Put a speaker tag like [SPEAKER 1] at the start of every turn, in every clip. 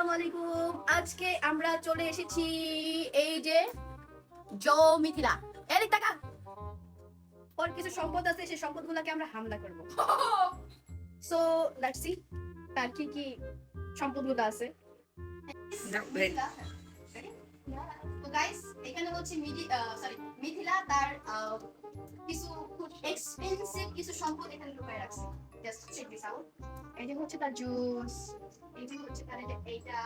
[SPEAKER 1] আসসালামু আলাইকুম। আজকে আমরা চলে এসেছি এই যে মিথিলা এদিক টাকা ওর কিছু সম্পদ আছে, সেই সম্পদগুলোকে আমরা হামলা করব। সো লেটস সি তার কি কি সম্পদগুলো আছে। তো গাইস, এখানে হচ্ছে মিথিলা তার কিছু খুব এক্সপেন্সিভ কিছু সম্পদ এখানে লুকায় রাখছে। Just check this out. এই যে হচ্ছে তার জুস, এই যে হচ্ছে তার এইটা এইটা,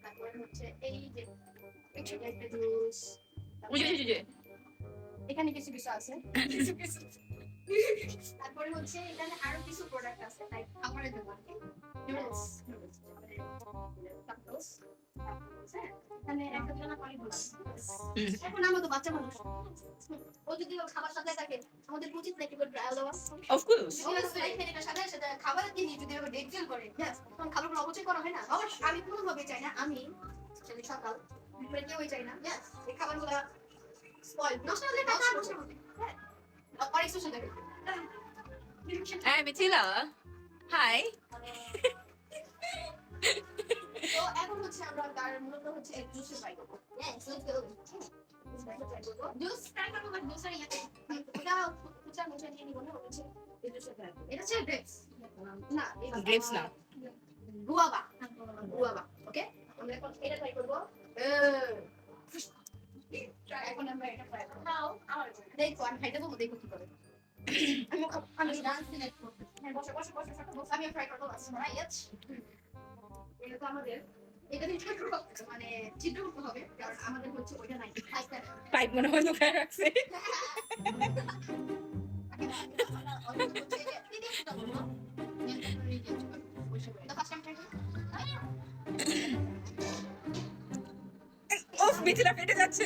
[SPEAKER 1] তারপরে হচ্ছে এই যে একটা জুস, এখানে কিছু কিছু আছে। তারপরে হচ্ছে এখানে আরো কিছু প্রোডাক্ট আছে, লাইক খাবারের জন্য নুডলস, এখানে একটা জন্য অনেকগুলো আছে। এখন আমরা তো বাচ্চা মানুষ, ও যদি খাবার সাথে থাকে আমাদের উচিত নাকি করে ট্রায়াল দেওয়া।
[SPEAKER 2] অফ কোর্স
[SPEAKER 1] এটার সাথে সেটা খাবারের জিনিস যদি ওরা ডেটফিল করে, তখন খাবারগুলো অপচয় করা হয় না। অবশ্যই আমি কোনোভাবে চাই না, আমি যদি সকাল দুপুরে কেউই চাই না এই খাবারগুলো স্পয়েল নষ্ট হলে টাকা নষ্ট হবে। হ্যাঁ, আর এক্সপ্রেশন দেখো।
[SPEAKER 2] হ্যাঁ মিথিলা, হাই।
[SPEAKER 1] তো এখন হচ্ছে আমরা তার মূলত হচ্ছে এক জুস ট্রাই করব। হ্যাঁ, লেটস গো। জুস ট্রাই করব, বাট জুসের ইয়াতে ওটা কুচা মুচা নিয়ে নিব না, হচ্ছে এই জুসের ট্রাই করব। এটা হচ্ছে গ্রেপস, না
[SPEAKER 2] গ্রেপস না,
[SPEAKER 1] গুয়াভা। গুয়াভা, ওকে। আমরা এখন এটা ট্রাই করব। এখন আমরা এটা ট্রাই করব। নাও আমার দেখো, আমি খাইতে বলবো, দেখো কি করে। আমি ডান্স সিলেক্ট করব। হ্যাঁ, বসে বসে বসে বসে আমি ট্রাই করব। রাইট, এটা তো আমাদের এটা দিয়ে মানে চিত্র করতে হবে, কারণ আমাদের হচ্ছে ওইটা নাই।
[SPEAKER 2] পাইপ মনে হয় লুকায় রাখছে। ওফ, মিথিলা ফেটে যাচ্ছে।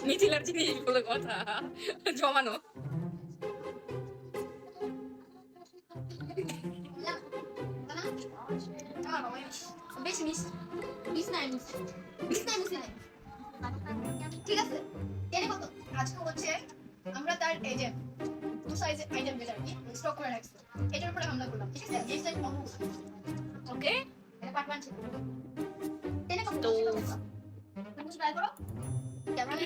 [SPEAKER 2] মিথিলার জিনিস বলে কথা জমানো।
[SPEAKER 1] ঠিক আছে, এর কত আজকে হচ্ছে আমরা তার এই যে টু সাইজ আইটেম যেটা কি স্টক করে রাখছি, এটার উপরে হামলা করলাম। ঠিক আছে, এই সাইজ কম
[SPEAKER 2] ওকে,
[SPEAKER 1] এটা পার্ট 1 ছিল। এনে কত
[SPEAKER 2] তো
[SPEAKER 1] তুমি ট্রাই করো ক্যামেরা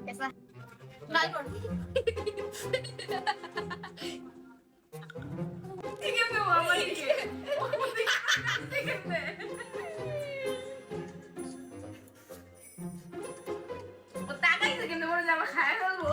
[SPEAKER 1] कैसा ट्राई करो।
[SPEAKER 2] ঠিক আছে মামা লিখে ঠিক আছে ও টাকাই থেকে মনে যে আমরা খায় ফেলবো।